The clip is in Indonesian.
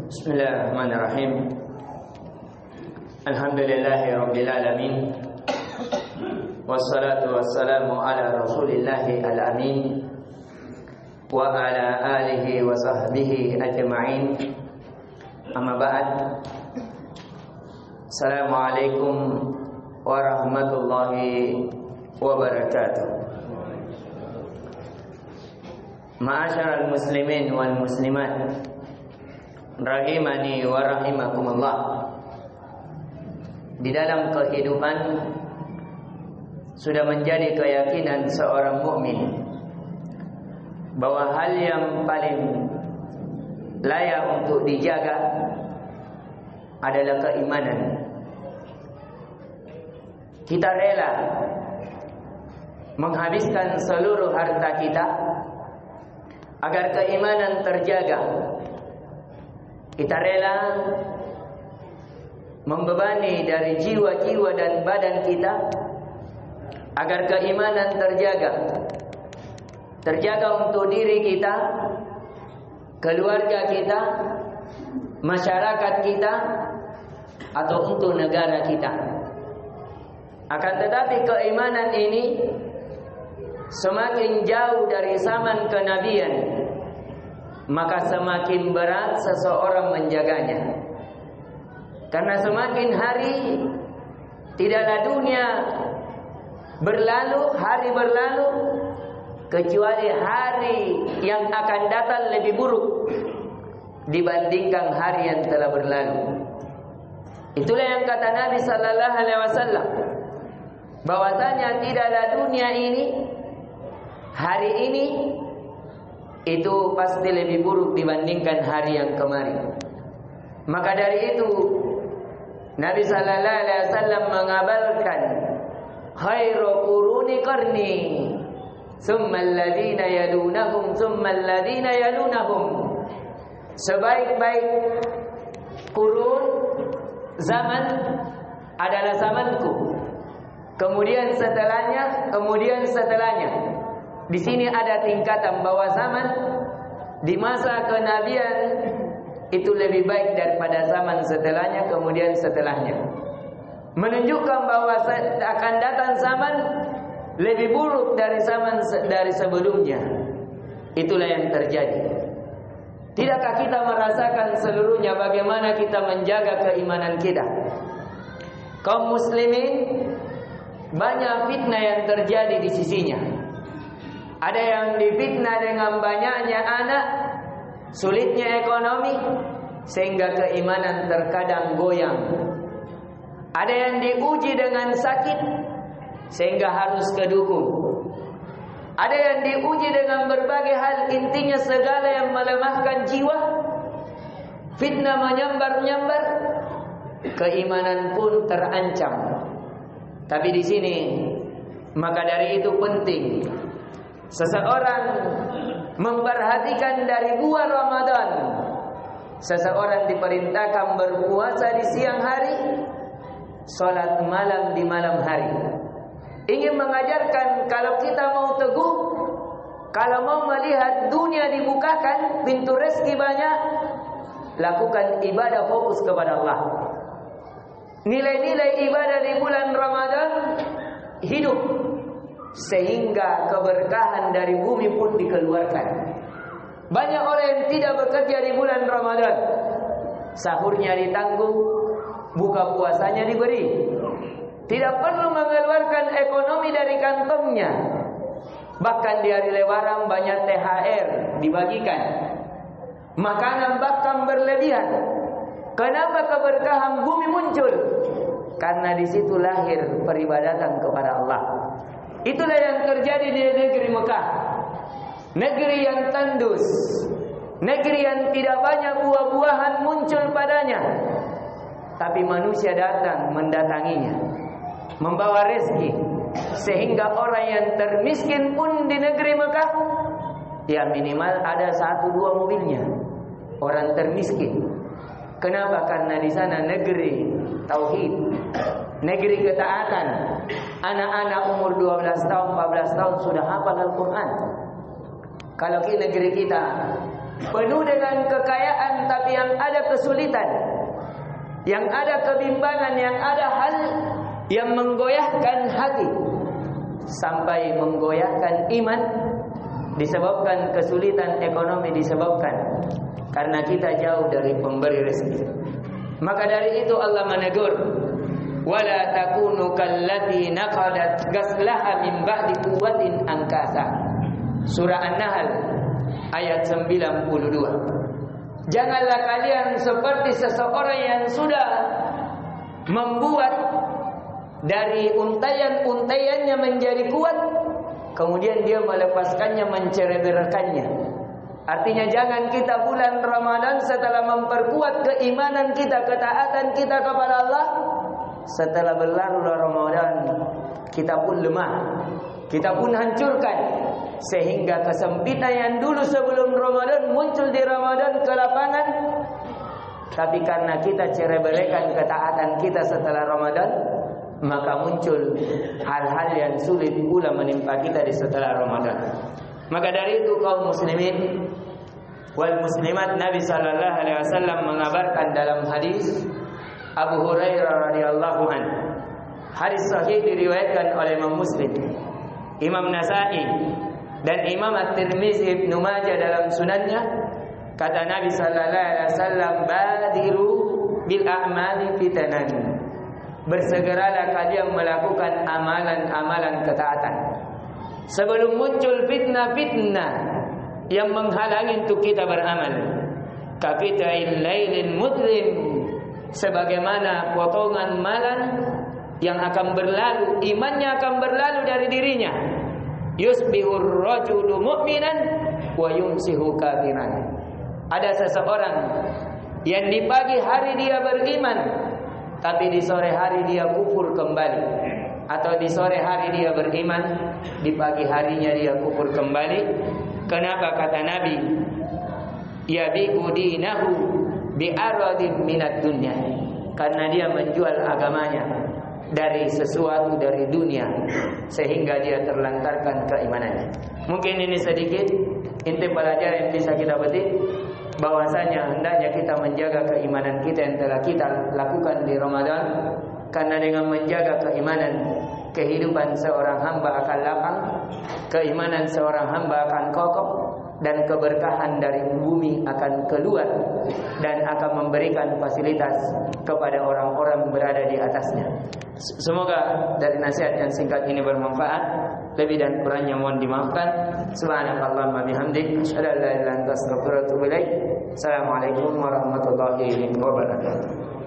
Bismillahirrahmanirrahim. Alhamdulillahirabbil alamin. Wassalatu wassalamu ala Rasulillahil amin wa ala alihi wa sahbihi ajma'in. Amma ba'd. Assalamualaikum warahmatullahi wabarakatuh. Ma'asyiral muslimin wal muslimat, rahimani wa rahimakumullah. Di dalam kehidupan sudah menjadi keyakinan seorang mukmin bahwa hal yang paling layak untuk dijaga adalah keimanan. Kita rela menghabiskan seluruh harta kita agar keimanan terjaga. Kita rela membebani dari jiwa-jiwa dan badan kita agar keimanan terjaga. Terjaga untuk diri kita, keluarga kita, masyarakat kita, atau untuk negara kita. Akan tetapi keimanan ini semakin jauh dari zaman kenabian, maka semakin berat seseorang menjaganya. Karena semakin hari tidaklah dunia berlalu, hari berlalu, kecuali hari yang akan datang lebih buruk dibandingkan hari yang telah berlalu. Itulah yang kata Nabi sallallahu alaihi wasallam, bahwasanya tidaklah dunia ini, hari ini itu pasti lebih buruk dibandingkan hari yang kemarin. Maka dari itu Nabi sallallahu alaihi wasallam mengabarkan, khairu quruni qarni, tsumma alladhina yalunahum, tsumma alladhina yalunahum. Sebaik-baik kurun zaman adalah zamanku. Kemudian setelahnya, kemudian setelahnya. Di sini ada tingkatan bahwa zaman di masa kenabian itu lebih baik daripada zaman setelahnya, kemudian setelahnya. Menunjukkan bahwa akan datang zaman lebih buruk dari zaman dari sebelumnya. Itulah yang terjadi. Tidakkah kita merasakan seluruhnya bagaimana kita menjaga keimanan kita? Kaum muslimin, banyak fitnah yang terjadi di sisinya. Ada yang difitnah dengan banyaknya anak, sulitnya ekonomi, sehingga keimanan terkadang goyang. Ada yang diuji dengan sakit, sehingga harus ke dukun. Ada yang diuji dengan berbagai hal, intinya segala yang melemahkan jiwa. Fitnah menyambar-nyambar, keimanan pun terancam. Tapi di sini, maka dari itu penting seseorang memperhatikan dari bulan Ramadan. Seseorang diperintahkan berpuasa di siang hari, salat malam di malam hari. Ingin mengajarkan kalau kita mau teguh, kalau mau melihat dunia dibukakan, pintu rezeki banyak, lakukan ibadah, fokus kepada Allah. Nilai-nilai ibadah di bulan Ramadan hidup, sehingga keberkahan dari bumi pun dikeluarkan. Banyak orang yang tidak bekerja di bulan Ramadan, sahurnya ditanggung, buka puasanya diberi, tidak perlu mengeluarkan ekonomi dari kantongnya. Bahkan di hari Lebaran banyak THR dibagikan, makanan bahkan berlebihan. Kenapa keberkahan bumi muncul? Karena di situ lahir peribadatan kepada Allah. Itulah yang terjadi di negeri Mekah. Negeri yang tandus, negeri yang tidak banyak buah-buahan muncul padanya. Tapi manusia datang mendatanginya, membawa rezeki, sehingga orang yang termiskin pun di negeri Mekah, ya minimal ada 1-2 mobilnya. Orang termiskin. Kenapa? Karena di sana negeri tauhid, negeri ketaatan. Anak-anak umur 12 tahun, 14 tahun sudah hafal Al-Quran. Kalau di negeri kita penuh dengan kekayaan, tapi yang ada kesulitan, yang ada kebimbangan, yang ada hal yang menggoyahkan hati sampai menggoyahkan iman, disebabkan kesulitan ekonomi, disebabkan karena kita jauh dari pemberi rezeki. Maka dari itu Allah menegur, wala takunu kallati naqadat ghaslaha min ba'di quwwatin ankasa. Surah An-Nahl ayat 92. Janganlah kalian seperti seseorang yang sudah membuat dari untaian-untaiannya menjadi kuat, kemudian dia melepaskannya, mencereberkannya. Artinya jangan kita bulan Ramadan setelah memperkuat keimanan kita, ketaatan kita kepada Allah, setelah berlalu Ramadan kita pun lemah, kita pun hancurkan, sehingga kesempitan yang dulu sebelum Ramadan muncul di Ramadan ke lapangan. Tapi karena kita cereberkan ketaatan kita setelah Ramadan, maka muncul hal-hal yang sulit pula menimpa kita di setelah Ramadan. Maka dari itu kaum muslimin wal muslimat, Nabi sallallahu alaihi wasallam mengabarkan dalam hadis Abu Hurairah radhiyallahu anhu. Hadis sahih diriwayatkan oleh Imam Muslim, Imam Nasa'i, dan Imam At-Tirmizi, Ibnu Majah dalam sunannya. Kata Nabi sallallahu alaihi wasallam, badiru bil a'mali fitanan. Bersegeralah kalian melakukan amalan-amalan ketaatan sebelum muncul fitnah-fitnah yang menghalangi untuk kita beramal. Kafita'il lailin mudlim, sebagaimana potongan malam yang akan berlalu, imannya akan berlalu dari dirinya. Yusbihur rajulu mu'minan wa yumsihu kafiran. Ada seseorang yang di pagi hari dia beriman, tapi di sore hari dia kufur kembali. Atau di sore hari dia beriman, di pagi harinya dia kufur kembali. Kenapa? Kata Nabi, yabiqu dinahu bi'aradin minad dunya. Karena dia menjual agamanya dari sesuatu dari dunia, sehingga dia terlantarkan keimanannya. Mungkin ini sedikit inti pelajaran yang bisa kita petik, bahwasanya hendaknya kita menjaga keimanan kita yang telah kita lakukan di Ramadan. Karena dengan menjaga keimanan, kehidupan seorang hamba akan lapang, keimanan seorang hamba akan kokoh, dan keberkahan dari bumi akan keluar dan akan memberikan fasilitas kepada orang-orang berada di atasnya. Semoga dari nasihat yang singkat ini bermanfaat. Lebih dan kurangnya mohon dimaafkan. Subhanakallahumma bihamdik, asyhadu an la ilaha illa anta, astaghfiruka wa atubu ilaik. Assalamualaikum warahmatullahi wabarakatuh.